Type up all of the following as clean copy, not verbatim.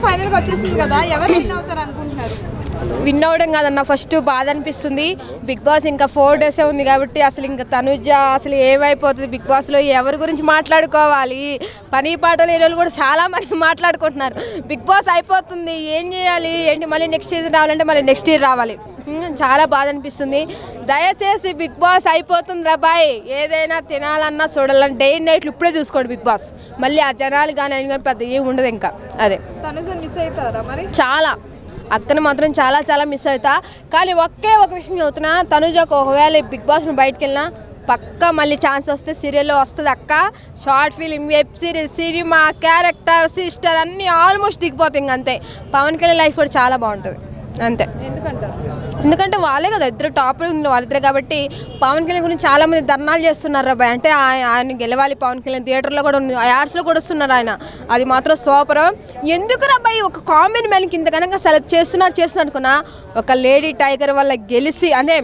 ఫైనల్కి వచ్చేసింది కదా, ఎవరు విన్ అవుతారు అనుకుంటున్నారు? విన్ అవ్వడం కాదన్న, ఫస్ట్ బాధ అనిపిస్తుంది. బిగ్ బాస్ ఇంకా 4 days ఉంది కాబట్టి అసలు ఇంకా తనుజ అసలు ఏమైపోతుంది బిగ్ బాస్లో, ఎవరి గురించి మాట్లాడుకోవాలి? పని పాట లేని వాళ్ళు కూడా చాలా మంది మాట్లాడుకుంటున్నారు. బిగ్ బాస్ అయిపోతుంది, ఏం చేయాలి ఏంటి, మళ్ళీ నెక్స్ట్ సీజన్ రావాలంటే మళ్ళీ నెక్స్ట్ ఇయర్ రావాలి. చాలా బాధ అనిపిస్తుంది. దయచేసి బిగ్ బాస్ అయిపోతుంది రా బాయ్, ఏదైనా తినాలన్నా చూడాలన్నా డే నైట్లు ఇప్పుడే చూసుకోండి బిగ్ బాస్. మళ్ళీ ఆ జనాలు కానీ పెద్ద ఏం ఉండదు ఇంకా. అదే తనుజ మిస్ అవుతారా మరి? చాలా, అక్కను మాత్రం చాలా చాలా మిస్ అవుతా. కానీ ఒక విషయం చెబుతున్నా, తనుజకు ఒకవేళ బిగ్ బాస్ బయటకు వెళ్ళినా పక్కా మళ్ళీ ఛాన్స్ వస్తే సీరియల్లో వస్తుంది అక్క. Short film, web series, cinema, character, sister అన్నీ ఆల్మోస్ట్ దిగిపోతాయి. ఇంక అంతే. పవన్ కళ్యాణ్ లైఫ్ కూడా చాలా బాగుంటుంది అంతే. ఎందుకంటే వాళ్ళే కదా ఇద్దరు టాప్ వాళ్ళిద్దరే కాబట్టి. పవన్ కళ్యాణ్ గురించి చాలా మంది ధర్నాలు చేస్తున్నారు అబ్బాయి, అంటే ఆయన గెలవాలి పవన్ కళ్యాణ్. థియేటర్లో కూడా యాడ్స్లో కూడా వస్తున్నారు ఆయన, అది మాత్రం సూపర్. ఎందుకు అబ్బాయి ఒక కామెడీ మ్యాన్కి ఇంతకనగా సెలెక్ట్ చేస్తున్నారు అనుకున్నా, ఒక లేడీ టైగర్ వల్ల గెలిచి అంటే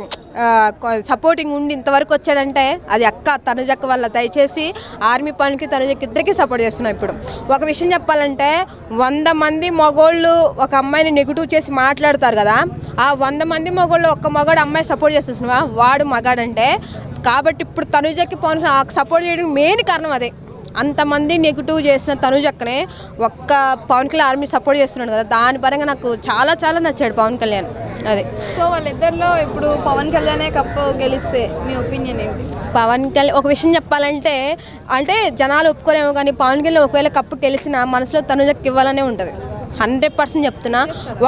సపోర్టింగ్ ఉండి ఇంతవరకు వచ్చాడంటే అది అక్క తనుజక్క వల్ల. దయచేసి ఆర్మీ పనికి తనుజకి ఇద్దరికి సపోర్ట్ చేస్తున్నాం. ఇప్పుడు ఒక విషయం చెప్పాలంటే 100 మంది మగోళ్ళు ఒక అమ్మాయిని నెగిటివ్ చేసి మాట్లాడతారు కదా, ఆ 100 మంది మగోళ్ళు ఒక్క మగాడు అమ్మాయి సపోర్ట్ చేస్తున్నా వాడు మగాడంటే. కాబట్టి ఇప్పుడు తనుజకి పవన్ సపోర్ట్ చేయడం మెయిన్ కారణం అదే. అంతమంది నెగిటివ్ చేసిన తనుజక్కనే ఒక్క పవన్ కళ్యాణ్ ఆర్మీ సపోర్ట్ చేస్తున్నాడు కదా, దాని పరంగా నాకు చాలా చాలా నచ్చాడు పవన్ కళ్యాణ్. అదే. సో వాళ్ళిద్దరిలో ఇప్పుడు పవన్ కళ్యాణే కప్పు గెలిస్తే మీ ఒపీనియన్ ఏంటి? పవన్ కళ్యాణ్ ఒక విషయం చెప్పాలంటే, అంటే జనాలు ఒప్పుకోరేమో కానీ పవన్ కళ్యాణ్ ఒకవేళ కప్పు గెలిచినా మనసులో తనుజకి ఇవ్వాలనే ఉంటుంది. 100% చెప్తున్నా.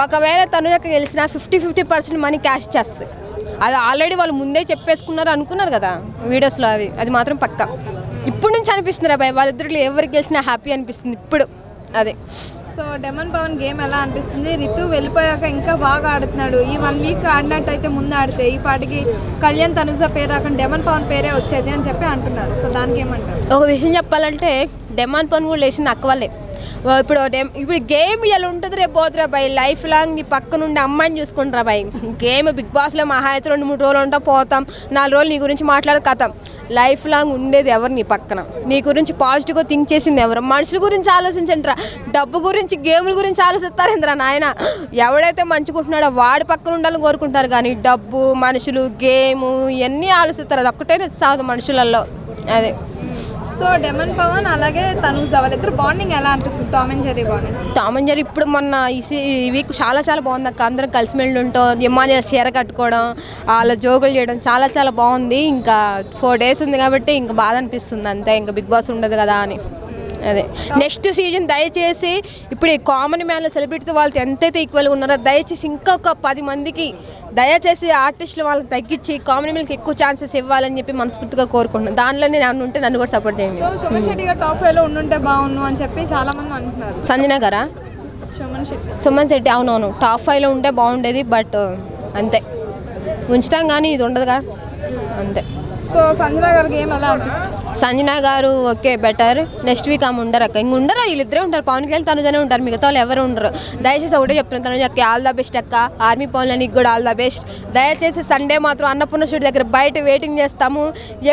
ఒకవేళ తనుజకి గెలిచినా 50% మనీ క్యాష్ చేస్తుంది. అది ఆల్రెడీ వాళ్ళు ముందే చెప్పేసుకున్నారు అనుకున్నారు కదా వీడియోస్లో, అది మాత్రం పక్కా. ఇప్పుడు నుంచి అనిపిస్తుంది అబ్బాయి, వాళ్ళిద్దరిలో ఎవరికి గెలిచినా హ్యాపీ అనిపిస్తుంది ఇప్పుడు. అదే. సో డెమన్ పవన్ గేమ్ ఎలా అనిపిస్తుంది? రితు వెళ్ళిపోయాక ఇంకా బాగా ఆడుతున్నాడు. ఈ 1 week ఆడినట్టయితే ముందు ఆడితే ఈ పాటికి కళ్యాణ్ తనుజ పేరు రాకుండా డెమన్ పవన్ పేరే వచ్చేది అని చెప్పి అంటున్నారు. సో దానికి ఏమంటారు? ఒక విషయం చెప్పాలంటే డెమన్ పవన్ కూడా లేచింది అక్క వల్లే. ఇప్పుడు గేమ్ ఇలా ఉంటుంది, రేపు పోతురా బాయ్, లైఫ్ లాంగ్ నీ పక్క నుండి అమ్మాయిని చూసుకుంటారా బాయ్. గేమ్ బిగ్ బాస్లో మహా అయితే 2-3 రోజులు ఉంటా, పోతాం, 4 రోజులు నీ గురించి మాట్లాడ కథం. లైఫ్ లాంగ్ ఉండేది ఎవరు నీ పక్కన, నీ గురించి పాజిటివ్గా థింక్ చేసింది ఎవరు? మనుషుల గురించి ఆలోచించండిరా, డబ్బు గురించి గేముల గురించి ఆలోచిస్తారేంద్రా నాయన. ఎవడైతే మంచుకుంటున్నాడో వాడి పక్కన ఉండాలని కోరుకుంటారు కానీ డబ్బు, మనుషులు, గేము ఇవన్నీ ఆలోచిస్తారు. అది ఒక్కటే సాగు మనుషులలో. అదే. సో డెమన్ పవన్ అలాగే తనుజ వాళ్ళిద్దరు బాండింగ్ ఎలా అనిపిస్తుంది? Tom and Jerry bonding. Tom and Jerry ఇప్పుడు మొన్న ఈ వీక్ చాలా చాలా బాగుంది అక్క. అందరం కలిసిమెళ్ళి ఉంటాం, ఇమానియల్ చీర కట్టుకోవడం, వాళ్ళ జోకులు చేయడం చాలా చాలా బాగుంది. ఇంకా 4 days ఉంది కాబట్టి ఇంకా బాధ అనిపిస్తుంది అంతే, ఇంకా బిగ్ బాస్ ఉండదు కదా అని. అదే. నెక్స్ట్ సీజన్ దయచేసి ఇప్పుడు ఈ కామన్ మ్యాన్లో సెలబ్రిటీతో వాళ్ళతో ఎంతైతే ఈక్వల్గా ఉన్నారో దయచేసి ఇంకొక 10 మందికి దయచేసి ఆర్టిస్టులు వాళ్ళని తగ్గించి కామన్ మ్యాన్కి ఎక్కువ ఛాన్సెస్ ఇవ్వాలని చెప్పి మనస్ఫూర్తిగా కోరుకుంటున్నాను. దాంట్లో నేను ఉంటే నన్ను కూడా సపోర్ట్ చేయండి. సో సుమన్ శెట్టి గారు టాప్ 5లో ఉండుంటే బాగుండు అని చెప్పి చాలా మంది అంటున్నారు. సంజన గారా? సుమన్ శెట్టి అవునవును టాప్ 5లో ఉంటే బాగుండేది, బట్ అంతే ఉంచుతాం కానీ ఇది ఉండదుగా అంతే. సో సంజన గారు గేమ్ ఎలా అనిపిస్తుంది? సంజన గారు ఓకే బెటర్. నెక్స్ట్ వీక్ ఆమె ఉండరు అక్క, ఇంక ఉండరు, వీళ్ళిద్దరే ఉంటారు. పవన్ కళ్యాణ్ తనుజనే ఉంటారు, మిగతా వాళ్ళు ఎవరు ఉండరు. దయచేసి ఒకటే చెప్తున్నాను, తనుజ అక్క ఆల్ ద బెస్ట్ అక్క. ఆర్మీ పవన్లో నీకు కూడా ఆల్ ద బెస్ట్. దయచేసి సండే మాత్రం అన్నపూర్ణ స్టూడియో దగ్గర బయట వెయిటింగ్ చేస్తాము.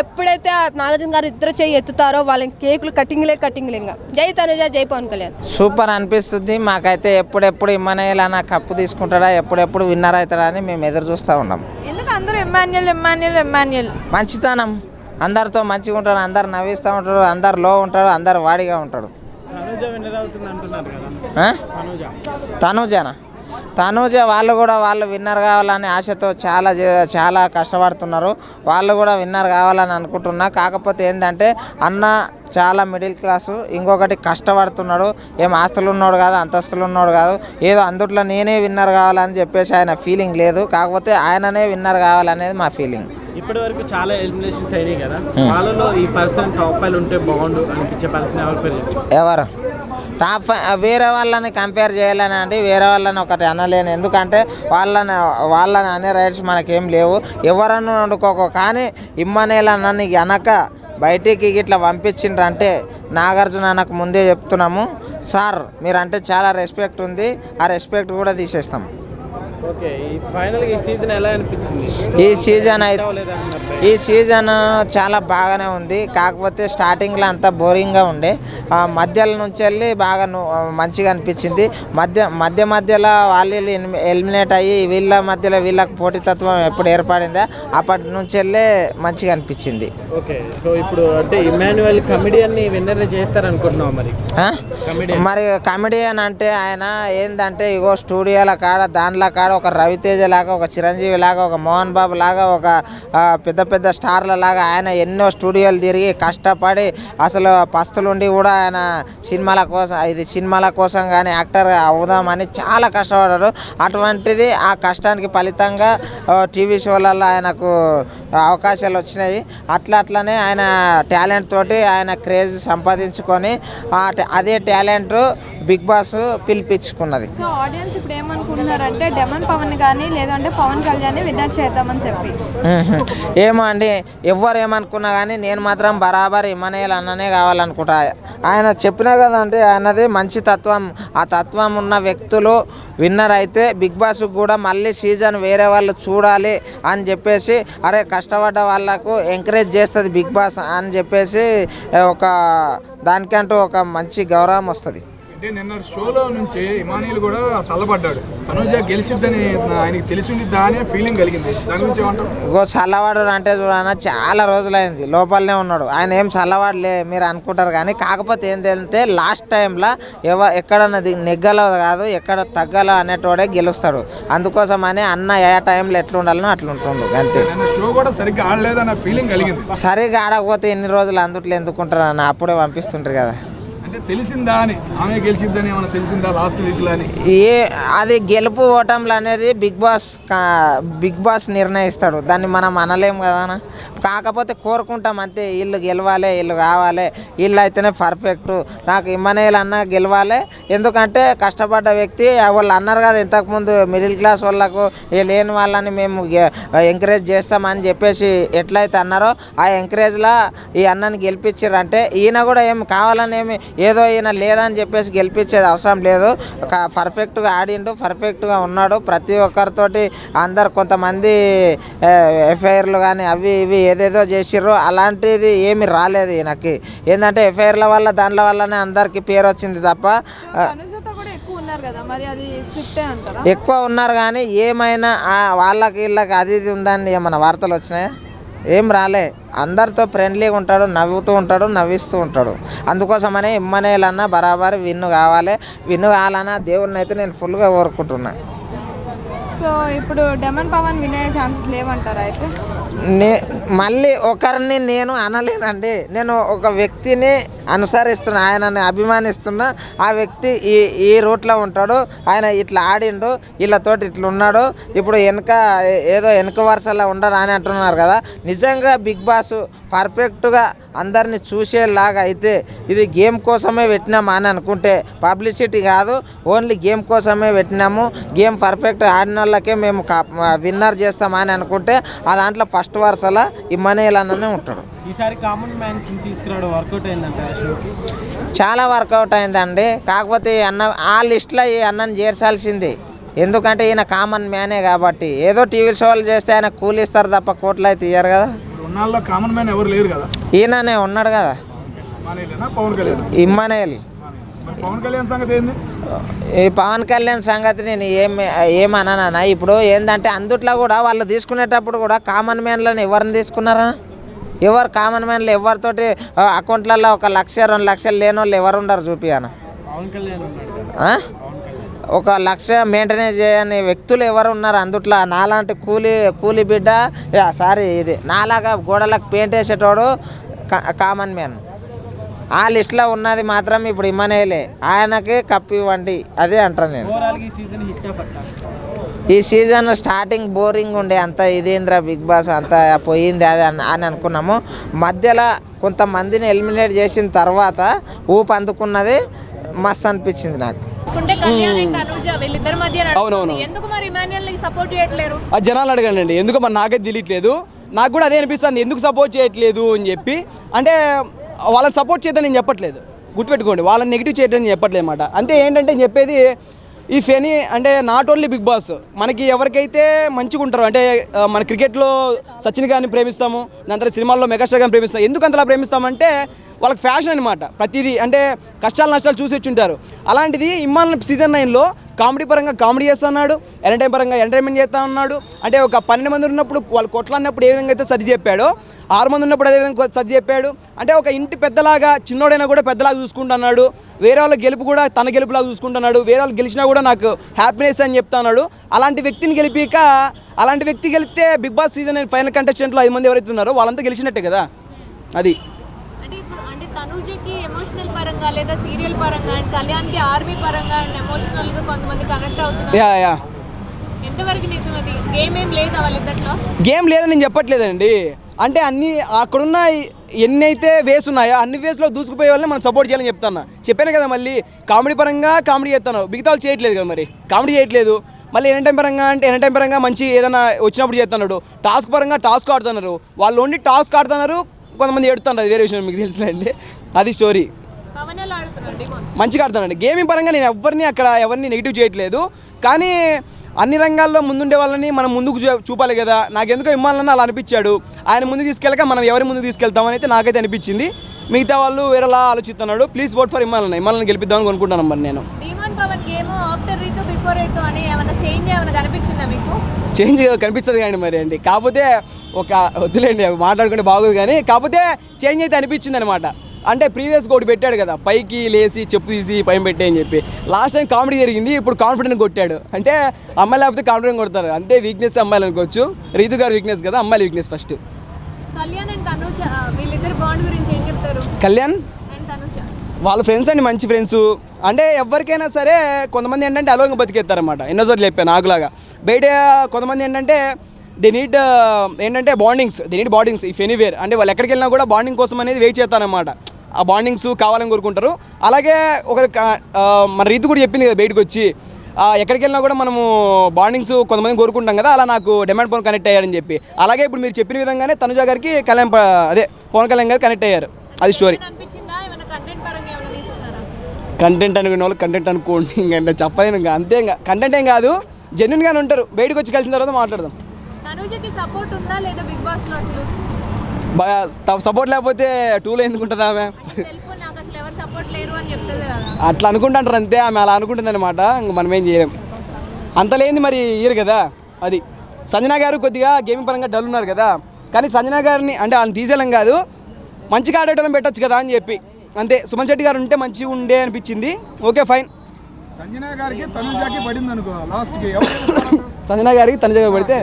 ఎప్పుడైతే నాగార్జున గారు ఇద్దరు చేయి ఎత్తుతారో వాళ్ళకి కేకులు కటింగ్లే ఇంకా. జై తనుజ, జై పవన్ కళ్యాణ్. సూపర్ అనిపిస్తుంది మాకైతే. ఎప్పుడెప్పుడు ఇమ్మనేలా నా కప్పు తీసుకుంటాడా, ఎప్పుడెప్పుడు విన్నర్ అవుతాడా అని మేము ఎదురు చూస్తూ ఉన్నాం. ఎందుకు అందరూ ఎమ్మాన్యుయల్ మంచితనం, అందరితో మంచిగా ఉంటాడు, అందరు నవ్విస్తూ ఉంటాడు, అందరు లో ఉంటాడు, అందరు వాడిగా ఉంటాడు. తనూజ వాళ్ళు విన్నర్ కావాలని ఆశతో చాలా కష్టపడుతున్నారు. వాళ్ళు కూడా విన్నర్ కావాలని అనుకుంటున్నా. కాకపోతే ఏంటంటే అన్న చాలా మిడిల్ క్లాసు, ఇంకొకటి కష్టపడుతున్నాడు. ఏం ఆస్తులు ఉన్నాడు కాదు, అంతస్తులు ఉన్నాడు కాదు, ఏదో అందుట్లో నేనే విన్నర్ కావాలని చెప్పేసి ఆయన ఫీలింగ్ లేదు. కాకపోతే ఆయననే విన్నర్ కావాలనేది మా ఫీలింగ్. ఇప్పటి వరకు చాలా ఎలిమినేషన్స్ అయినాయి కదా, వాళ్ళలో ఈ పర్సన్ టాప్ 5 ఉంటే బాగుండు అనిపించే పర్సన్ ఎవరు? టాప్ 5 వేరే వాళ్ళని కంపేర్ చేయాలని అంటే వేరే వాళ్ళని ఒకటి అనలేను. ఎందుకంటే వాళ్ళని అనే రైట్స్ మనకేం లేవు. ఎవరన్నా వండుకోకో. కానీ ఇమ్మనేలా నన్ను అనక బయటికి ఇట్లా పంపించిండ్రంటే నాగార్జున నాకు ముందే చెప్తున్నాము సార్, మీరంటే చాలా రెస్పెక్ట్ ఉంది, ఆ రెస్పెక్ట్ కూడా తీసేస్తాం. ఓకే ఈ ఫైనల్ ఈ సీజన్ ఎలా అనిపించింది? ఈ సీజన్ చాలా బాగానే ఉంది. కాకపోతే స్టార్టింగ్లో అంతా బోరింగ్గా ఉండే, మధ్యలో నుంచి వెళ్ళి బాగా మంచిగా అనిపించింది. మధ్యలో వాళ్ళు ఎలిమినేట్ అయ్యి వీళ్ళ మధ్యలో వీళ్ళకి పోటీతత్వం ఎప్పుడు ఏర్పడిందో అప్పటి నుంచి వెళ్ళి మంచిగా అనిపించింది. ఓకే సో ఇప్పుడు అంటే ఇమాన్యుయల్ కమెడియన్ ని విన్నర్ చేస్తారనుకుంటున్నాం మరి కమెడియన్ అంటే ఆయన ఏంటంటే ఇగో స్టూడియోల కాడ దానిలో కాడ ఒక రవితేజ లాగా, ఒక చిరంజీవి లాగా, ఒక మోహన్ బాబు లాగా, ఒక పెద్ద పెద్ద స్టార్ల లాగా ఆయన ఎన్నో స్టూడియోలు తిరిగి కష్టపడి అసలు పస్తులుండి కూడా ఆయన సినిమాల కోసం కానీ యాక్టర్ అవుదామని చాలా కష్టపడ్డాడు. అటువంటిది ఆ కష్టానికి ఫలితంగా టీవీ షోలలో ఆయనకు అవకాశాలు వచ్చినాయి. అట్లనే ఆయన టాలెంట్ తోటి ఆయన క్రేజ్ సంపాదించుకొని అదే టాలెంట్ బిగ్ బాస్ పిలిపించుకున్నది. సో ఆడియన్స్ ఇప్పుడు ఏమనుకుంటున్నారంటే డెమన్ పవన్ కానీ లేదంటే పవన్ కళ్యాణ్ విన్నర్ చేద్దామని చెప్పి. ఏమో అండి, ఎవ్వరు ఏమనుకున్నా కానీ నేను మాత్రం బరాబర్ ఇమ్మనేల్ అన్ననే కావాలనుకుంటా. ఆయన చెప్పినా కదండి, ఆయనది మంచి తత్వం. ఆ తత్వం ఉన్న వ్యక్తులు విన్నర్ అయితే బిగ్ బాస్ కూడా మళ్ళీ సీజన్ వేరే వాళ్ళు చూడాలి అని చెప్పేసి, అరే కష్టపడ్డ వాళ్ళకు ఎంకరేజ్ చేస్తుంది బిగ్ బాస్ అని చెప్పేసి ఒక దానికంటూ ఒక మంచి గౌరవం వస్తుంది. అంటే నిన్న షోలో నుంచి ఇమానియల్ కూడా చల్లబడ్డాడు. తనుజ గెలిచిద్దని ఆయనకి తెలిసి ఉండిద్దా అనే ఫీలింగ్ కలిగింది. దాని గురించి ఏమంటారు? ఇంకో చల్లవాడు అంటే చూడన్న చాలా రోజులైంది, లోపలనే ఉన్నాడు. ఆయన ఏం చల్లవాడులే మీరు అనుకుంటారు కానీ, కాకపోతే ఏంటంటే లాస్ట్ టైంలో ఎక్కడన్నా నెగ్గలో కాదు ఎక్కడ తగ్గలో అనేటోడే గెలుస్తాడు. అందుకోసమని అన్న ఏ టైంలో ఎట్లా ఉండాలనో అట్లా ఉంటుండు అంతే. షో కూడా సరిగ్గా ఆడలేదన్న ఫీలింగ్ కలిగింది. సరిగ్గా ఆడకపోతే ఎన్ని రోజులు అందుట్లో ఎందుకుంటారు అన్న, అప్పుడే పంపిస్తుంటారు కదా. అంటే తెలిసిందా అని, ఆమె గెలిచిద్దని ఏమన్నా తెలిసిందా లాస్ట్ వీక్లో అని? అది గెలుపు ఓటంలు అనేది బిగ్ బాస్ నిర్ణయిస్తాడు, దాన్ని మనం అనలేము కదా. కాకపోతే కోరుకుంటాం అంతే, వీళ్ళు గెలవాలి, వీళ్ళు కావాలి, వీళ్ళు అయితేనే పర్ఫెక్ట్, నాకు ఇమ్మనేలు అన్న గెలవాలి. ఎందుకంటే కష్టపడ్డ వ్యక్తి, వాళ్ళు అన్నారు కదా ఇంతకుముందు మిడిల్ క్లాస్ వాళ్ళకు లేని వాళ్ళని మేము ఎంకరేజ్ చేస్తామని చెప్పేసి ఎట్లయితే అన్నారో ఆ ఎంకరేజ్లో ఈ అన్నని గెలిపించారు. అంటే ఈయన కూడా ఏం కావాలని ఏమి ఏదో ఈయన లేదని చెప్పేసి గెలిపించేది అవసరం లేదు. పర్ఫెక్ట్గా ఆడిండు, పర్ఫెక్ట్గా ఉన్నాడు. ప్రతి ఒక్కరితోటి అందరు కొంతమంది ఎఫ్ఐఆర్లు కానీ అవి ఇవి ఏదేదో చేసిర్రు, అలాంటిది ఏమి రాలేదు ఈయనకి. ఏంటంటే ఎఫ్ఐఆర్ల వల్ల దానిల వల్లనే అందరికి పేరు వచ్చింది తప్ప. ఎక్కువ ఉన్నారు కానీ ఏమైనా వాళ్ళకి వీళ్ళకి అది ఇది ఉందని ఏమన్నా వార్తలు వచ్చినాయా? ఏం రాలే. అందరితో ఫ్రెండ్లీగా ఉంటాడు, నవ్వుతూ ఉంటాడు, నవ్విస్తూ ఉంటాడు. అందుకోసమనే ఇమ్మనేలన్నా బరాబర్ విన్ను కావాలన్నా దేవుడిని అయితే నేను ఫుల్గా కోరుకుంటున్నా. సో ఇప్పుడు డెమన్ పవన్ వినే ఛాన్సెస్ లేవంటారా? అయితే మళ్ళీ ఒకరిని నేను అనలేనండి, నేను ఒక వ్యక్తిని అనుసరిస్తున్నా, ఆయనని అభిమానిస్తున్నా. ఆ వ్యక్తి ఈ రూట్లో ఉంటాడు, ఆయన ఇట్లా ఆడిండు, వీళ్ళతోటి ఇట్లా ఉన్నాడు. ఇప్పుడు వెనక వరుసలో ఉండడు అని అంటున్నారు కదా. నిజంగా బిగ్ బాస్ పర్ఫెక్ట్గా అందరినీ చూసేలాగా అయితే ఇది గేమ్ కోసమే పెట్టినాము అని అనుకుంటే, పబ్లిసిటీ కాదు, ఓన్లీ గేమ్ కోసమే పెట్టినాము, గేమ్ పర్ఫెక్ట్ ఆడిన వాళ్ళకే మేము విన్నర్ చేస్తామని అనుకుంటే ఆ దాంట్లో ఫస్ట్ వరుసలో ఇమ్మనేల్ అన్ననే ఉంటాడు. ఈసారి కామన్ మ్యాన్స్ తీసుకురావడం వర్కౌట్ అయిందంటే చాలా వర్కౌట్ అయిందండి. కాకపోతే ఆ లిస్ట్లో ఈ అన్నని చేర్చాల్సింది. ఎందుకంటే ఈయన కామన్ మ్యానే కాబట్టి. ఏదో టీవీ షోలు చేస్తే ఆయన కూలిస్తారు తప్ప కోట్లు అయితే ఇయ్యారు కదా. కామన్ మ్యాన్ ఎవరు లేరు కదా, ఈయననే ఉన్నాడు కదా ఇమ్మనేల్. పవన్ కళ్యాణ్ సంగతి ఏంది? ఈ పవన్ కళ్యాణ్ సంగతి నేను ఏమన్నానా, ఇప్పుడు ఏంటంటే అందుట్లో కూడా వాళ్ళు తీసుకునేటప్పుడు కూడా కామన్ మ్యాన్లను ఎవరిని తీసుకున్నారా? ఎవరు కామన్ మ్యాన్లు ఎవరితోటి అకౌంట్లలో 1 లక్ష 2 లక్షలు లేని వాళ్ళు ఎవరు ఉండరు చూపియాన. 1 లక్ష మెయింటెనెన్స్ చేయని వ్యక్తులు ఎవరు ఉన్నారు అందుట్లో? నాలాంటి కూలి బిడ్డ, ఇది నాలాగా గోడలకు పెయింట్ వేసేటోడు కామన్ మ్యాన్. ఆ లిస్ట్లో ఉన్నది మాత్రం ఇప్పుడు ఇమ్మనేలే. ఆయనకి కప్పు ఇవ్వండి, అదే అంటాను నేను. ఈ సీజన్ స్టార్టింగ్ బోరింగ్ ఉండే, అంత ఇదేంద్ర బిగ్ బాస్ అంతా పోయింది అది అని అనుకున్నాము. మధ్యలో కొంతమందిని ఎలిమినేట్ చేసిన తర్వాత ఊపు అందుకున్నది మస్తు అనిపించింది నాకు. అవునవును, జనాలు అడగండి ఎందుకు మరి నాకైతే తెలియట్లేదు. నాకు కూడా అదే అనిపిస్తుంది, ఎందుకు సపోర్ట్ చేయట్లేదు అని చెప్పి. అంటే వాళ్ళని సపోర్ట్ చేద్దాం నేను చెప్పట్లేదు, గుర్తుపెట్టుకోండి, వాళ్ళని నెగిటివ్ చేయడం నేను చెప్పట్లేదు అన్నమాట. అంతే ఏంటంటే చెప్పేది ఈ ఫెనీ అంటే నాట్ ఓన్లీ బిగ్ బాస్, మనకి ఎవరికైతే మంచిగా ఉంటారో అంటే మన క్రికెట్లో సచిన్ గారిని ప్రేమిస్తాము, దాని తర్వాత సినిమాల్లో మెగాస్టార్ గారిని ప్రేమిస్తాము. ఎందుకు అంతలా ప్రేమిస్తామంటే వాళ్ళకి ఫ్యాషన్ అనమాట. ప్రతిదీ అంటే కష్టాలు నష్టాలు చూసి వచ్చుంటారు. అలాంటిది ఇమ్మాన్ సీజన్ 9లో కామెడీ పరంగా కామెడీ చేస్తూ ఉన్నాడు, ఎంటర్టైన్ పరంగా ఎంటర్టైన్మెంట్ చేస్తూ ఉన్నాడు. అంటే ఒక 12 మంది ఉన్నప్పుడు వాళ్ళు కొట్లాడినప్పుడు ఏ విధంగా అయితే సర్ది చెప్పాడో 6 మంది ఉన్నప్పుడు అదే విధంగా సర్ది చెప్పాడు. అంటే ఒక ఇంటి పెద్దలాగా చిన్నోడైనా కూడా పెద్దలాగా చూసుకుంటున్నాడు. వేరే వాళ్ళ గెలుపు కూడా తన గెలుపులాగా చూసుకుంటున్నాడు. వేరే వాళ్ళు గెలిచినా కూడా నాకు హ్యాపీనెస్ అని చెప్తున్నాడు. అలాంటి వ్యక్తిని గెలిపిక అలాంటి వ్యక్తి గెలిస్తే బిగ్ బాస్ సీజన్ ఫైనల్ కంటెస్టెంట్లో 5 మంది ఎవరైతే ఉన్నారో వాళ్ళంతా గెలిచినట్టే కదా. అది అంటే తనూజకి ఎమోషనల్ పరంగా లేదా సీరియల్ పరంగా అండ్ కళ్యాణ్కి ఆర్మీ పరంగా అండ్ ఎమోషనల్గా కొంతమంది కనెక్ట్ అవుతున్నారు. యా ఎంతవరకు నిజం అది? గేమ్ ఏం లేదా వాళ్ళిద్దట్లో? గేమ్ లేదని నేను చెప్పట్లేదండి. అంటే అన్ని అక్కడున్న ఎన్ని అయితే వేస్ ఉన్నాయో అన్ని వేస్లో దూసుకుపోయే వాళ్ళని మనం సపోర్ట్ చేయాలని చెప్పాను కదా. మళ్ళీ కామెడీ పరంగా కామెడీ చేస్తాను, మిగతా వాళ్ళు చేయట్లేదు కదా. మరి కామెడీ చేయట్లేదు. మళ్ళీ ఎంటర్టైన్ పరంగా మంచి ఏదైనా వచ్చినప్పుడు చేస్తున్నాడు. టాస్క్ పరంగా టాస్క్ ఆడుతున్నారు. వాళ్ళు ఓన్లీ టాస్క్ ఆడుతున్నారు, కొంతమంది ఎడుతున్నారు. అది వేరే విషయం, మీకు తెలుసులేండి. అది స్టోరీ. మంచిగా ఆడుతున్నాడు. గేమింగ్ పరంగా నేను ఎవరిని నెగిటివ్ చేయట్లేదు. కానీ అన్ని రంగాల్లో ముందుండే వాళ్ళని మనం ముందుకు చూపాలి కదా. నాకెందుకో ఇమ్మాన్ అలా అనిపించాడు. ఆయన ముందుకు తీసుకెళ్ళక మనం ఎవరి ముందుకు తీసుకెళ్తామని అయితే నాకైతే అనిపించింది. మిగతా వాళ్ళు వేరేలా ఆలోచిస్తున్నాడు. ప్లీజ్ ఓట్ ఫర్ ఇమ్మాన్ గెలిపిద్దామని అనుకుంటున్నాను. మరి నేను చేంజ్ కనిపిస్తుంది కానీ మరి అండి. కాకపోతే ఒక వద్దులేండి మాట్లాడుకుంటే బాగోదు, కానీ కాకపోతే చేంజ్ అయితే అనిపించింది అనమాట. అంటే ప్రీవియస్ ఒకటి పెట్టాడు కదా, పైకి లేచి చెప్పు తీసి పైన పెట్టే అని చెప్పి. లాస్ట్ టైం కామెడీ జరిగింది, ఇప్పుడు కాన్ఫిడెంట్ కొట్టాడు. అంటే అమ్మాయిలు లేకపోతే కాన్ఫిడెంట్ కొడతారు. అంతే వీక్నెస్ అమ్మాయిలు అనుకోవచ్చు. రీతు గారు వీక్నెస్ కదా, అమ్మాయిల వీక్నెస్ ఫస్ట్. కళ్యాణ్ వాళ్ళ ఫ్రెండ్స్ అండి, మంచి ఫ్రెండ్స్. అంటే ఎవరికైనా సరే కొంతమంది ఏంటంటే అలోంగా బతికేస్తారనమాట. ఎన్నోసార్లు చెప్పాను నాకులాగా. బయట కొంతమంది ఏంటంటే దే నీడ్ ఏంటంటే బాండింగ్స్ ఇఫ్ ఎనీవేర్. అంటే వాళ్ళు ఎక్కడికి వెళ్ళినా కూడా బాండింగ్ కోసం అనేది వెయిట్ చేస్తారనమాట. ఆ బాండింగ్స్ కావాలని కోరుకుంటారు. అలాగే మన రీతి కూడా చెప్పింది కదా బయటకు వచ్చి, ఎక్కడికి వెళ్ళినా కూడా మనము బాండింగ్స్ కొంతమంది కోరుకుంటాం కదా. అలా నాకు డిమాండ్ పవన్ కనెక్ట్ అయ్యారని చెప్పి. అలాగే ఇప్పుడు మీరు చెప్పిన విధంగానే తనుజ గారికి పవన్ కళ్యాణ్ గారు కనెక్ట్ అయ్యారు. అది స్టోరీ. కంటెంట్ అనుకునే వాళ్ళు కంటెంట్ అనుకోండి, ఇంకా చెప్పలేను. ఇంకా అంతే, ఇంకా కంటెంట్ ఏం కాదు, జెన్యున్గానే ఉంటారు. బయటకు వచ్చి కలిసిన తర్వాత మాట్లాడదాం. సపోర్ట్ లేకపోతే 2లో ఎందుకుంటుందా ఆమె? అట్లా అనుకుంటాంటారు అంతే. ఆమె అలా అనుకుంటుంది అనమాట. ఇంక మనం ఏం చేయలేం. అంత లేని మరి ఇయ్యరు కదా. అది సంజన గారు కొద్దిగా గేమింగ్ పరంగా డల్ ఉన్నారు కదా. కానీ సంజన గారిని అంటే వాళ్ళని తీసేయలేం కాదు, మంచిగా ఆడేటోళ్ళని పెట్టచ్చు కదా అని చెప్పి అంతే. సుమన్ శెట్టి గారు ఉంటే మంచిగా ఉండే అనిపించింది. Okay fine. సంజన గారికి తనుజాకి పడింది అనుకో, లాస్ట్కి సంజన గారికి తనుజ పడితే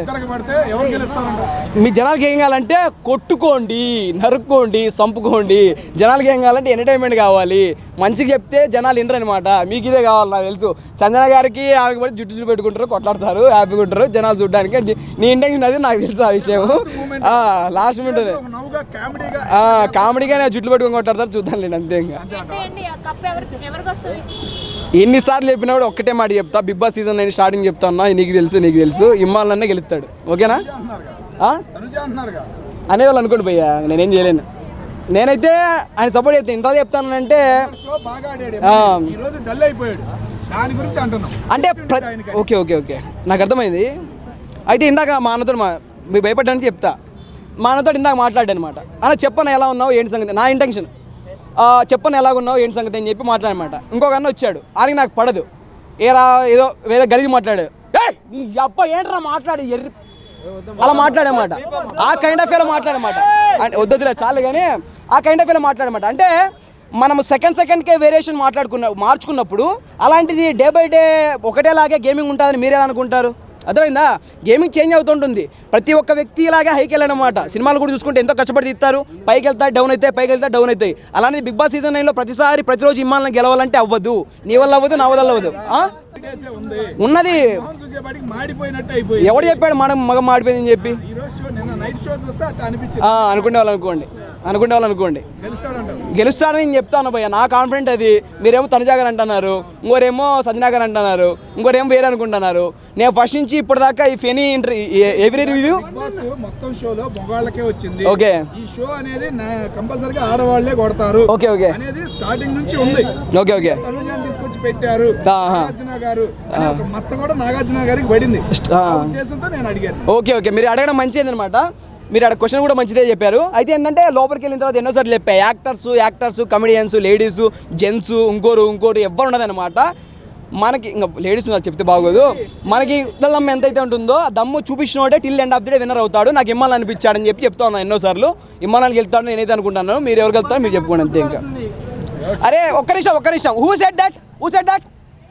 ఎవరు గెలుస్తారంట? మీ జనాలకి ఏం కావాలంటే కొట్టుకోండి, నరుక్కోండి, చంపుకోండి. జనాలకి ఏం కావాలంటే ఎంటర్టైన్మెంట్ కావాలి. మంచిగా చెప్తే జనాలు వినరు అనమాట. మీకు ఇదే కావాలి నాకు తెలుసు. సంజన గారికి ఆమెకి పడి జుట్టు పెట్టుకుంటారు, కొట్లాడతారు, హ్యాపీగా ఉంటారు జనాలు చూడడానికి. నీ ఇంటెన్షన్ అది నాకు తెలుసు ఆ విషయం. లాస్ట్ ఉంటుంది కామెడీగానే జుట్లు పెట్టుకుని కొట్లాడతారు, చూద్దాం లేండి అంతే. ఇంకా ఎన్నిసార్లు చెప్పినా కూడా ఒక్కటే మాట చెప్తా, బిగ్ బాస్ సీజన్ 9 స్టార్టింగ్ చెప్తా ఉన్నా, నీకు తెలుసు ఇమ్మాన్లనే గెలుస్తాడు. ఓకేనా అనేవాళ్ళు అనుకోండి భయ్యా, నేనేం చేయలేను. నేనైతే ఆయన సపోర్ట్ చేస్తాను. ఇంత చెప్తానంటే అంటే ఓకే నాకు అర్థమైంది. అయితే ఇందాక మా అన్నతో మీకు భయపడ్డానికి చెప్తా. మా అన్నతో ఇందాక మాట్లాడాను అనమాట. అలా చెప్పను ఎలా ఉన్నావు ఏంటి సంగతి, నా ఇంటెన్షన్ చెప్పను ఎలాగున్నావు ఏంటి సంగతి అని చెప్పి మాట్లాడనమాట. ఇంకొక అన్న వచ్చాడు, ఆయనకి నాకు పడదు. ఏదో వేరే గలీజ్ మాట్లాడాడు. అప్ప ఏంట్రా మాట్లాడి అలా మాట్లాడమాట. ఆ కైండ్ ఆఫ్ వేలో మాట్లాడమాట. అంటే వద్దులే చాలు, కానీ ఆ కైండ్ ఆఫ్ వేలో మాట్లాడమాట. అంటే మనం సెకండ్కే వేరియేషన్ మార్చుకున్నప్పుడు అలాంటిది డే బై డే ఒకటేలాగే గేమింగ్ ఉంటుందని మీరే అనుకుంటారు. అర్థమైందా? గేమింగ్ చేంజ్ అవుతుంటుంది. ప్రతి ఒక్క వ్యక్తి ఇలాగే హైకి వెళ్ళనమాట. సినిమాలు కూడా చూసుకుంటే ఎంతో కష్టపడి తీస్తారు. పైకి వెళ్తాయి డౌన్ అవుతాయి, పైకి వెళ్తాయి డౌన్ అవుతాయి. అలానే బిగ్ బాస్ సీజన్ 9లో ప్రతిరోజు ఇమ్మాన్లను గెలవాలంటే అవ్వదు. నీ వల్ల అవ్వదు, నా వల్ల అవ్వదు. ఉన్నది ఎవడు చెప్పాడు మగం మాడిపోయిందని చెప్పి? అనుకునే వాళ్ళు అనుకోండి గెలుస్తారని నేను చెప్తాను భయ్య, నా కాన్ఫిడెంట్ అది. మీరేమో తనుజ గారు అంటున్నారు, ఇంకోరేమో సంజన గారు అంటున్నారు, ఇంకోరేమో వేరే అనుకుంటున్నారు. నేను ఫస్ట్ నుంచి ఇప్పటిదాకా ఈ ఫెనీ ఎవ్రీ రివ్యూ మొత్తం షోలో మగవాళ్ళకే వచ్చింది. ఓకే, ఈ షో అనేది కంపల్సరీగా ఆడవాళ్లే కొడతారు. ఓకే అనేది స్టార్టింగ్ నుంచి ఉంది. ఓకే తనుజాని తీసుకొచ్చి తీసుకొచ్చి పెట్టారు నాగార్జున గారు అనే ఒక మచ్చ కూడా నాగార్జున గారికి పడింది. ఆ ఉద్దేశంతో నేను అడిగాను. ఓకే ఓకే, మీరు అడగడం మంచిది అనమాట. మీరు అక్కడ క్వశ్చన్ కూడా మంచిదే చెప్పారు. అయితే ఏంటంటే లోపలికి వెళ్ళిన తర్వాత ఎన్నోసార్లు చెప్పాయి, యాక్టర్స్ కమెడియన్స్ లేడీస్ జెంట్స్ ఇంకోరు ఎవరు ఉండదన్నమాట. మనకి ఇంకా లేడీస్ ఉన్నారు చెప్తే బాగోదు. మనకి దమ్ము ఎంతైతే ఉంటుందో ఆ దమ్ము చూపించినోడే till end of the day winner అవుతాడు. నాకు ఇమ్మాలని అనిపించాడని చెప్తా ఉన్నాను ఎన్నోసార్లు. ఇమ్మానానికి వెళ్తాడు నేనైతే అనుకుంటాను. మీరు ఎవరికి వెళ్తారో మీరు చెప్పుకోండి అంతే. ఇంకా అరే ఒక్క నిమిషం హూ సెడ్ దట్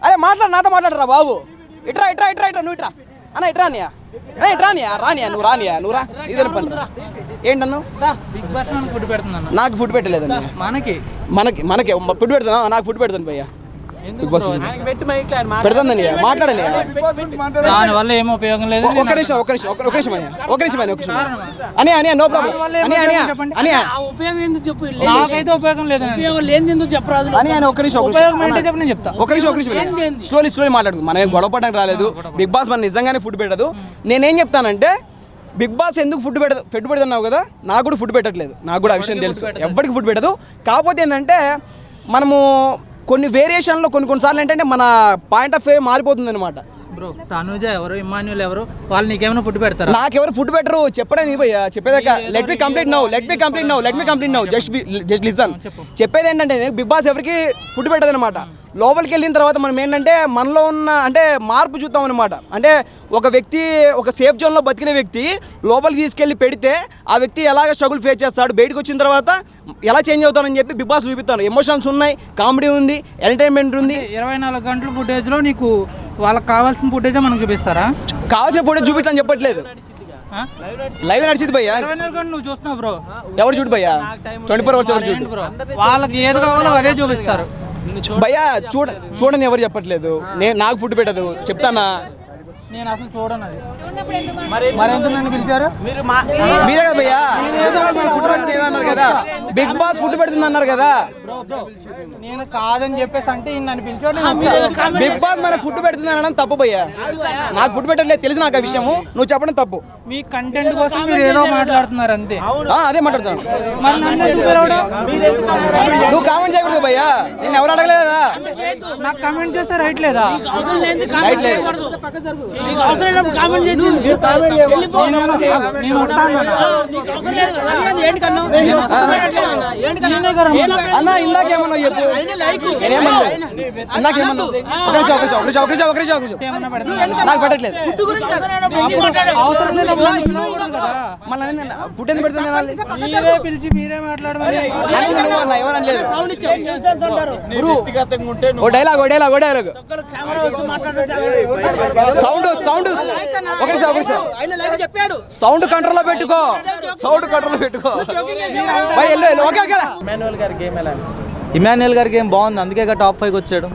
అరే నాతో మాట్లాడరా బాబు. ఇట్రా నువ్వు ఇట్రా అన్న ఇట్రానియా నువ్వు రానియా ఇదే పని ఏంటన్నా నాకు ఫుడ్ పెట్టలేదన్న. మనకి ఫుడ్ పెడతాను, నాకు ఫుడ్ పెడతాను భయ్యా. బిగ్ బాస్ పెడతాను మాట్లాడండి. దానివల్ల ఏం ఉపయోగం లేదు. ఒక్క నిమిషం అని నో ప్రాబ్లం అని ఉపయోగం ఎందుకు చెప్పు. నాకైతే ఉపయోగం లేదు. ఎందుకు చెప్పరాదు అని ఒక్క నిమిషం నేను చెప్తా. ఒక నిమిషం స్లోలీ మాట్లాడుకో. మనం గొడవ పడడానికి రాలేదు. బిగ్ బాస్ మన నిజంగానే ఫుడ్ పెట్టదు. నేనేం చెప్తానంటే బిగ్ బాస్ ఎందుకు ఫుడ్ పెడుతున్నావు కదా, నాకు కూడా ఫుడ్ పెట్టట్లేదు. నాకు కూడా ఆ విషయం తెలుసు, ఎవ్వరికి ఫుడ్ పెట్టదు. కాకపోతే ఏంటంటే మనము కొన్ని వేరియేషన్లో కొన్నిసార్లు ఏంటంటే మన పాయింట్ ఆఫ్ వ్యూ మారిపోతుంది అనమాట. బ్రో తనుజ ఎవరు, ఇమ్మాన్యుల్ ఎవరు, వాళ్ళు నీకేమైనా ఫుడ్ పెడతారు? నాకెవరు ఫుడ్ పెట్టరు. చెప్పడానికి భయ్యా చెప్పేదాకా let me complete now just listen. చెప్పేది ఏంటంటే బిగ్ బాస్ ఎవరికి ఫుడ్ పెట్టదు అనమాట. లోపలికి వెళ్ళిన తర్వాత మనం ఏంటంటే మనలో ఉన్న అంటే మార్పు చూద్దాం అనమాట. అంటే ఒక వ్యక్తి ఒక సేఫ్ జోన్లో బతికిన వ్యక్తి లోపలికి తీసుకెళ్ళి పెడితే ఆ వ్యక్తి ఎలాగ స్ట్రగుల్ ఫేస్ చేస్తాడు, బయటకు వచ్చిన తర్వాత ఎలా చేంజ్ అవుతాడని చెప్పి బిగ్ బాస్ చూపిస్తాను. ఎమోషన్స్ ఉన్నాయి, కామెడీ ఉంది, ఎంటర్టైన్మెంట్ ఉంది. 24 గంటల ఫుటేజ్లో నీకు వాళ్ళకి కావాల్సిన ఫుటేజే మనకు చూపిస్తారా? కావాల్సిన ఫుటేజ్ చూపించని చెప్పట్లేదు. లైవ్ నడిచింది భయ్యా. 24 గంటలు నువ్వు చూస్తున్నావు బ్రో. ఎవరు చూడు భయ్యా, 24 hours ఎవరు చూడు బ్రో. వాళ్ళకి ఏది కావాలో అదే చూపిస్తారు భయ్యా. చూడని ఎవరు చెప్పట్లేదు. నాకు ఫుడ్ పెట్టదు చెప్తానా. నేను అసలు చూడను. అది మరి ఎందుకు నన్ను పిలిచారు? మీరే కదా భయ్యా ఫుడ్ పెడుతుంది అన్నారు కదా, బిగ్ బాస్ ఫుడ్ పెడుతుంది అన్నారు కదా. నేను కాదని చెప్పేసి అంటే నన్ను పిలిచాడు. బిగ్ బాస్ మన ఫుడ్ పెడుతుంది అనడం తప్పు భయ్యా. నాకు ఫుడ్ పెట్టలేదు తెలుసు నాకు ఆ విషయము, నువ్వు చెప్పడం తప్పు. మీ కంటెంట్ కోసం మీరు ఏదో మాట్లాడుతున్నారు అంతే. అదే మాట్లాడుతాను. మరి నన్ను ఎందుకు పిలవడం? నువ్వు కామెంట్ చేయకూడదు భయ్యా, నేను ఎవరు అడగలేదా. నాకు కామెంట్ చేస్తే రైట్ లేదా? రైట్ లేదు. అన్నా ఇందాకేమన్నా చెప్పు. ఇందాకేమన్నా నాకు పెట్టట్లేదు. మళ్ళీ ఫుడ్ ఎందుకు పెడుతుంది? మీరే పిలిచి మీరే మాట్లాడమని ఎవరనలేదు. ఓ డైలాగ్ సౌండ్ కంట్రోల్లో పెట్టుకో. ఇమాన్యుయల్ గారి గేమ్ బాగుంది, అందుకే టాప్ 5 వచ్చాడు.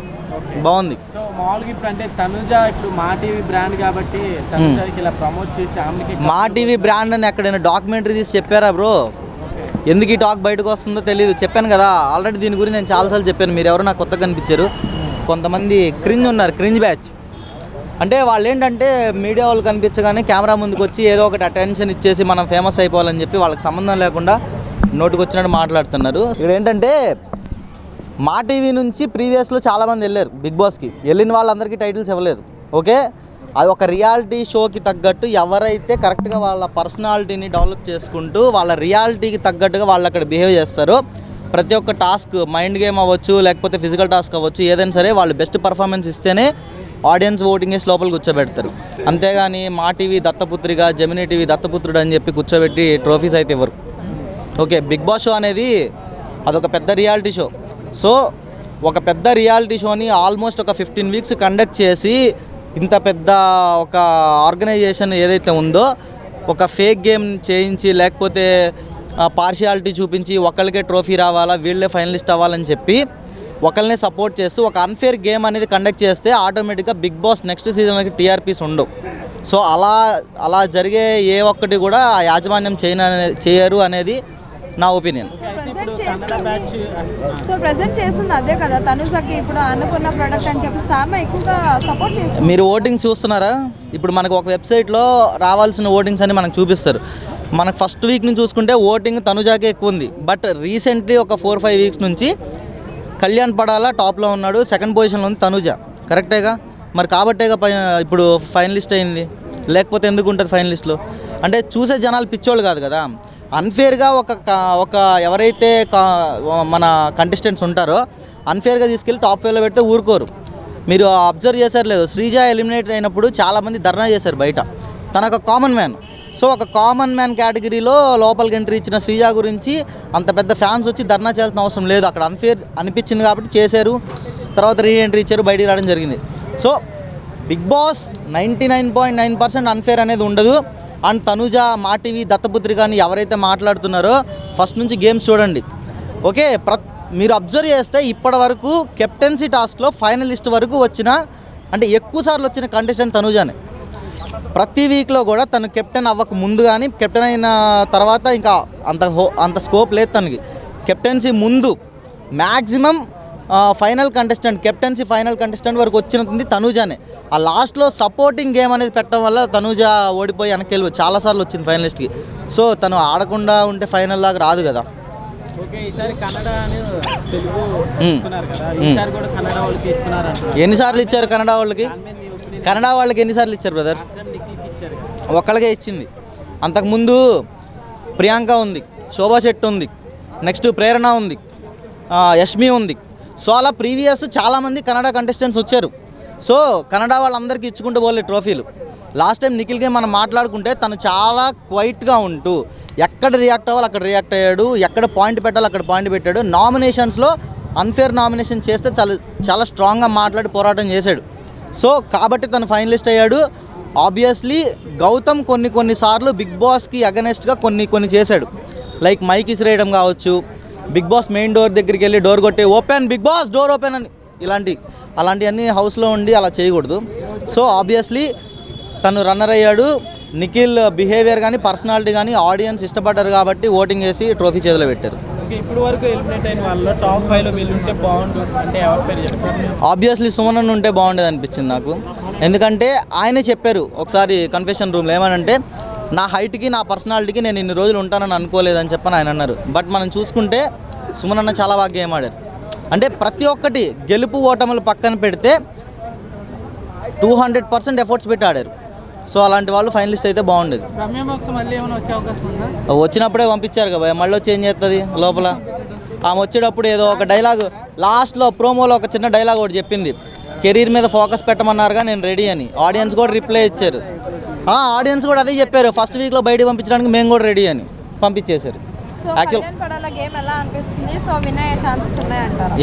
బాగుంది. సో మామూలుగా ఇప్పుడు అంటే తనుజ ఇప్పుడు మా టీవీ బ్రాండ్ కాబట్టి తనుజకి ఇలా ప్రమోట్ చేసి ఆమెకి మా టీవీ బ్రాండ్ అని ఎక్కడైనా డాక్యుమెంటరీ తీసి చెప్పారా బ్రో? ఎందుకు ఈ టాక్ బయటకు వస్తుందో తెలియదు. చెప్పాను కదా ఆల్రెడీ, దీని గురించి నేను చాలాసార్లు చెప్పాను. మీరు ఎవరు నాకు కొత్తగా కనిపించారు. కొంతమంది క్రింజ్ ఉన్నారు, క్రింజ్ బ్యాచ్. అంటే వాళ్ళు ఏంటంటే మీడియా వాళ్ళు కనిపించగానే కెమెరా ముందుకు వచ్చి ఏదో ఒకటి అటెన్షన్ ఇచ్చేసి మనం ఫేమస్ అయిపోవాలని చెప్పి వాళ్ళకి సంబంధం లేకుండా నోటికి వచ్చినట్టు మాట్లాడుతున్నారు. ఇక్కడ ఏంటంటే మా టీవీ నుంచి ప్రీవియస్లో చాలామంది వెళ్ళారు బిగ్ బాస్కి. వెళ్ళిన వాళ్ళందరికీ టైటిల్స్ ఇవ్వలేదు. ఓకే, అది ఒక రియాలిటీ షోకి తగ్గట్టు ఎవరైతే కరెక్ట్గా వాళ్ళ పర్సనాలిటీని డెవలప్ చేసుకుంటూ వాళ్ళ రియాలిటీకి తగ్గట్టుగా వాళ్ళు అక్కడ బిహేవ్ చేస్తారో, ప్రతి ఒక్క టాస్క్ మైండ్ గేమ్ అవ్వచ్చు లేకపోతే ఫిజికల్ టాస్క్ అవ్వచ్చు, ఏదైనా సరే వాళ్ళు బెస్ట్ పర్ఫార్మెన్స్ ఇస్తేనే ఆడియన్స్ ఓటింగ్ వేసి లోపల కూర్చోబెడతారు. అంతేగాని మా టీవీ దత్తపుత్రిగా, జెమినీ టీవీ దత్తపుత్రుడు అని చెప్పి కూర్చోబెట్టి ట్రోఫీస్ అయితే ఇవ్వరు. ఓకే, బిగ్ బాస్ షో అనేది అదొక పెద్ద రియాలిటీ షో. సో ఒక పెద్ద రియాలిటీ షోని ఆల్మోస్ట్ ఒక 15 weeks కండక్ట్ చేసి ఇంత పెద్ద ఒక ఆర్గనైజేషన్ ఏదైతే ఉందో ఒక ఫేక్ గేమ్ చేయించి లేకపోతే పార్షియాలిటీ చూపించి ఒకళ్ళకే ట్రోఫీ రావాలా, వీళ్ళే ఫైనలిస్ట్ అవ్వాలని చెప్పి ఒకళ్ళనే సపోర్ట్ చేస్తూ ఒక అన్ఫేర్ గేమ్ అనేది కండక్ట్ చేస్తే ఆటోమేటిక్గా బిగ్ బాస్ నెక్స్ట్ సీజన్కి టీఆర్పీస్ ఉండవు. సో అలా జరిగే ఏ ఒక్కటి కూడా ఆ యాజమాన్యం చేయరు అనేది నా ఒపీనియన్. సో ప్రెజెంట్ చేస్తుంది అదే కదా తనుజకి. ఇప్పుడు అనుకున్న ప్రొడక్ట్ అని చెప్పి స్టార్ మా ఎక్కువగా సపోర్ట్ చేస్తుంది. మీరు ఓటింగ్స్ చూస్తున్నారా? ఇప్పుడు మనకు ఒక వెబ్సైట్లో రావాల్సిన ఓటింగ్స్ అని మనకు చూపిస్తారు. మనకు ఫస్ట్ వీక్ నుంచి చూసుకుంటే ఓటింగ్ తనుజాకే ఎక్కువ ఉంది. బట్ రీసెంట్లీ ఒక 4-5 weeks నుంచి కళ్యాణ్ పడాలా టాప్లో ఉన్నాడు, సెకండ్ పొజిషన్లో ఉంది తనుజ, కరెక్టేగా? మరి కాబట్టేగా ఇప్పుడు ఫైనలిస్ట్ అయింది, లేకపోతే ఎందుకు ఉంటుంది ఫైనలిస్ట్లో? అంటే చూసే జనాలు పిచ్చోళ్ళు కాదు కదా. అన్ఫేర్గా ఒక ఎవరైతే మన కంటెస్టెంట్స్ ఉంటారో అన్ఫేర్గా తీసుకెళ్ళి టాప్ 5లో పెడితే ఊరుకోరు. మీరు అబ్జర్వ్ చేశారు లేదు, శ్రీజ ఎలిమినేట్ అయినప్పుడు చాలామంది ధర్నా చేశారు బయట. తన ఒక కామన్ మ్యాన్. సో ఒక కామన్ మ్యాన్ కేటగిరీలో లోపలికి ఎంట్రీ ఇచ్చిన శ్రీజ గురించి అంత పెద్ద ఫ్యాన్స్ వచ్చి ధర్నా చేయాల్సిన అవసరం లేదు. అక్కడ అన్ఫేర్ అనిపించింది కాబట్టి చేశారు, తర్వాత రీ ఎంట్రీ ఇచ్చారు, బయటికి రావడం జరిగింది. సో బిగ్ బాస్ 99.9% అన్ఫేర్ అనేది ఉండదు. అండ్ తనుజ, మా టీవీ, దత్తపుత్రి కానీ ఎవరైతే మాట్లాడుతున్నారో ఫస్ట్ నుంచి గేమ్స్ చూడండి, ఓకే? మీరు అబ్జర్వ్ చేస్తే ఇప్పటి వరకు కెప్టెన్సీ టాస్క్లో ఫైనలిస్ట్ వరకు వచ్చిన, అంటే ఎక్కువ సార్లు వచ్చిన కంటెస్టెంట్ తనుజానే. ప్రతి వీక్లో కూడా తను కెప్టెన్ అవ్వక ముందు కానీ కెప్టెన్ అయిన తర్వాత ఇంకా అంత స్కోప్ లేదు తనకి. కెప్టెన్సీ ముందు maximum final contestant, captaincy final contestant వరకు వచ్చినది తనుజానే. ఆ లాస్ట్లో సపోర్టింగ్ గేమ్ అనేది పెట్టడం వల్ల తనుజ ఓడిపోయి వెనక్కి చాలాసార్లు వచ్చింది ఫైనలిస్ట్కి. సో తను ఆడకుండా ఉంటే ఫైనల్ దాకా రాదు కదా. ఎన్నిసార్లు ఇచ్చారు కన్నడ వాళ్ళకి? కన్నడ వాళ్ళకి ఎన్నిసార్లు ఇచ్చారు బ్రదర్? ఒక్కళ్ళకే ఇచ్చింది. అంతకుముందు ప్రియాంక ఉంది, శోభా శెట్టి ఉంది, నెక్స్ట్ ప్రేరణ ఉంది, యష్మి ఉంది. సో అలా ప్రీవియస్ చాలామంది కన్నడ కంటెస్టెంట్స్ వచ్చారు. సో కన్నడ వాళ్ళందరికీ ఇచ్చుకుంటూ పోలే ట్రోఫీలు. లాస్ట్ టైం నిఖిల్ గేమ్ మనం మాట్లాడుకుంటే తను చాలా క్వైట్గా ఉంటూ ఎక్కడ రియాక్ట్ అవ్వాలి అక్కడ రియాక్ట్ అయ్యాడు, ఎక్కడ పాయింట్ పెట్టాలి అక్కడ పాయింట్ పెట్టాడు. నామినేషన్స్లో అన్ఫేర్ నామినేషన్ చేస్తే చాలా స్ట్రాంగ్గా మాట్లాడి పోరాటం చేశాడు. సో కాబట్టి తను ఫైనలిస్ట్ అయ్యాడు. ఆబ్వియస్లీ గౌతమ్ కొన్నిసార్లు బిగ్ బాస్కి అగనెస్ట్గా కొన్ని చేశాడు. లైక్ మైక్ ఇసిరేయడం కావచ్చు, బిగ్ బాస్ మెయిన్ డోర్ దగ్గరికి వెళ్ళి డోర్ కొట్టి open Bigg Boss door open అని అలాంటివన్నీ హౌస్లో ఉండి అలా చేయకూడదు. సో ఆబ్వియస్లీ తను రన్నర్ అయ్యాడు. నిఖిల్ బిహేవియర్ కానీ పర్సనాలిటీ కానీ ఆడియన్స్ ఇష్టపడ్డారు కాబట్టి ఓటింగ్ చేసి ట్రోఫీ చేతిలో పెట్టారు. ఇప్పుడు వరకు ఎలిమినేట్ అయిన వాళ్ళు టాప్ 5లో వీళ్ళు ఉంటే బాగుండు అంటే ఎవరి పేరు చెప్తారు? ఆబ్వియస్లీ సుమన్ ఉంటే బాగుండేది అనిపించింది నాకు. ఎందుకంటే ఆయనే చెప్పారు ఒకసారి కన్ఫెషన్ రూమ్లో, ఏమనంటే నా హైట్కి నా పర్సనాలిటీకి నేను ఇన్ని రోజులు ఉంటానని అనుకోలేదని చెప్పని ఆయన అన్నారు. బట్ మనం చూసుకుంటే సుమన్ అన్న చాలా బాగా గేమ్ ఆడారు. అంటే ప్రతి ఒక్కటి గెలుపు ఓటములు పక్కన పెడితే 200% ఎఫర్ట్స్ పెట్టి ఆడారు. సో అలాంటి వాళ్ళు ఫైనలిస్ట్ అయితే బాగుండేది. వచ్చినప్పుడే పంపించారు కదా, మళ్ళీ వచ్చి ఏం చేస్తుంది లోపల? ఆమె వచ్చేటప్పుడు ఏదో ఒక డైలాగ్ లాస్ట్లో ప్రోమోలో ఒక చిన్న డైలాగ్ ఒకటి చెప్పింది, కెరీర్ మీద ఫోకస్ పెట్టమన్నారుగా నేను రెడీ అని. ఆడియన్స్ కూడా రిప్లై ఇచ్చారు. ఆడియన్స్ కూడా అదే చెప్పారు, ఫస్ట్ వీక్లో బయటకు పంపించడానికి మేము కూడా రెడీ అని పంపించేశారు.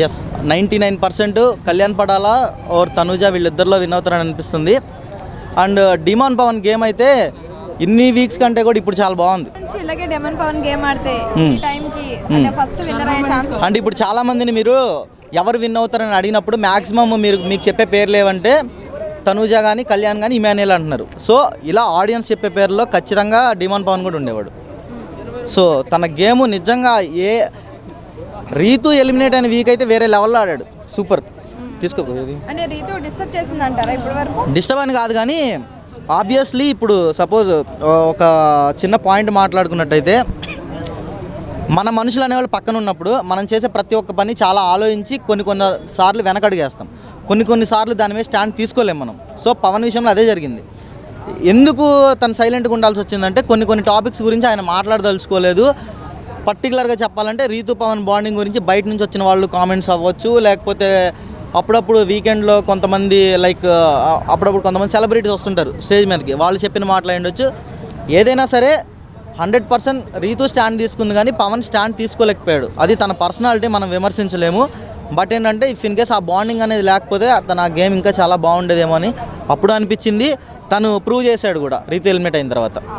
Yes 99% Kalyan Padala or Tanuja వీళ్ళిద్దరిలో విన్ అవుతారని అనిపిస్తుంది. అండ్ డిమాన్ పవన్ గేమ్ అయితే ఇన్ని వీక్స్ కంటే కూడా ఇప్పుడు చాలా బాగుంది. అంటే ఇప్పుడు చాలా మందిని మీరు ఎవరు విన్ అవుతారని అడిగినప్పుడు మ్యాక్సిమం మీకు చెప్పే పేర్లు ఏమంటే తనుజ కానీ కళ్యాణ్ కానీ ఇమాన్యుయల్ అంటున్నారు. సో ఇలా ఆడియన్స్ చెప్పే పేర్లో ఖచ్చితంగా డిమాన్ పవన్ కూడా ఉండేవాడు. సో తన గేమ్ నిజంగా రీతు ఎలిమినేట్ అయిన వీక్ అయితే వేరే లెవెల్లో ఆడాడు. సూపర్. డిస్టర్బ్ అని కాదు కానీ ఆబ్వియస్లీ ఇప్పుడు సపోజ్ ఒక చిన్న పాయింట్ మాట్లాడుకున్నట్టయితే మన మనుషులు అనేవాళ్ళు పక్కన ఉన్నప్పుడు మనం చేసే ప్రతి ఒక్క పని చాలా ఆలోచించి కొన్ని సార్లు వెనకడుగేస్తాం, కొన్ని సార్లు దాని మీద స్టాండ్ తీసుకోలేం మనం. సో పవన్ విషయంలో అదే జరిగింది. ఎందుకు తను సైలెంట్గా ఉండాల్సి వచ్చిందంటే కొన్ని టాపిక్స్ గురించి ఆయన మాట్లాడదలుచుకోలేదు. పర్టికులర్గా చెప్పాలంటే రీతు పవన్ బాండింగ్ గురించి బయట నుంచి వచ్చిన వాళ్ళు కామెంట్స్ అవ్వచ్చు, లేకపోతే అప్పుడప్పుడు వీకెండ్లో కొంతమంది అప్పుడప్పుడు కొంతమంది సెలబ్రిటీస్ వస్తుంటారు స్టేజ్ మీదకి, వాళ్ళు చెప్పిన మాటలు ఉండొచ్చు. ఏదైనా సరే 100% రీతు స్టాండ్ తీసుకుంది కానీ పవన్ స్టాండ్ తీసుకోలేకపోయాడు. అది తన పర్సనాలిటీ, మనం విమర్శించలేము. బట్ ఏంటంటే ఇఫ్ ఇన్ కేస్ ఆ బాండింగ్ అనేది లేకపోతే తన గేమ్ ఇంకా చాలా బాగుండేదేమో అని అప్పుడు అనిపించింది. తను ప్రూవ్ చేశాడు కూడా రీతు ఎలిమినేట్ అయిన తర్వాత.